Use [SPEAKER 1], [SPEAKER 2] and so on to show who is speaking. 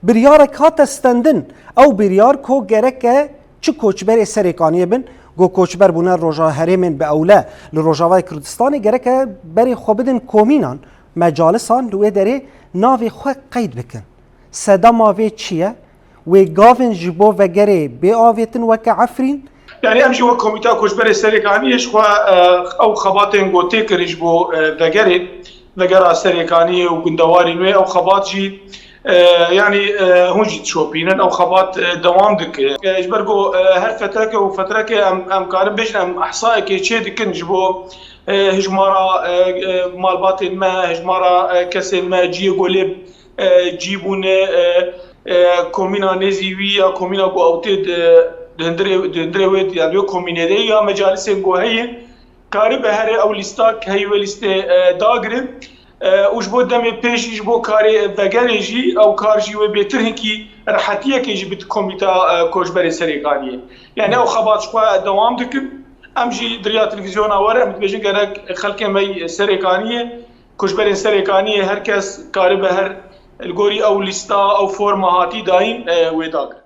[SPEAKER 1] بریارek hat stendin ew biryar ko gereke çi koçberê serêkaniyê bin got koçber bûne roja herêmên bi ewle li Rojavayê Kurdistanê gereke berê xwe bidin komînan mecalisan li wê derê navê xwe qeyd bikin. Sedema vê çi ye? Wê gavên ji bo vegerê bêavêtin weke efrîn.
[SPEAKER 2] Yani em jî wek Komîteya Koçberê Serêkaniyê ji xwe ew xebatên gotê kirin ji bo vegerê, vegera serêkaniyê û gundewarên wê, ew xebat jî yani hûn jî dişopînin, ew xebat dewam dike. Ji ber ku her fetreke û fetreke em karin bêjin em ehsayekê çê dikin ji bo hejmara malbatên me, hejmara kesên me ciyê golê cî bûne komîna nêzî wî ya komîna ku ew tê دندري ويت يعني كومينيدي يا مجالس جوهية كارب هري أو ليستاك هي وليست داغري وجبو دمي بيش يجبو كاري فجريجي أو كارجي وبيترهن كي راحتيه كي يجبت كوميتا كوجبري سريقانية يعني أو خبات شقوا دوام دكم أمجي دريا تلفزيون أورا متبجين كرك خلك مي سريقانية كوجبري سريقانية هركس كارب هر الجوري أو ليستا أو فورما هاتي داين ويداغ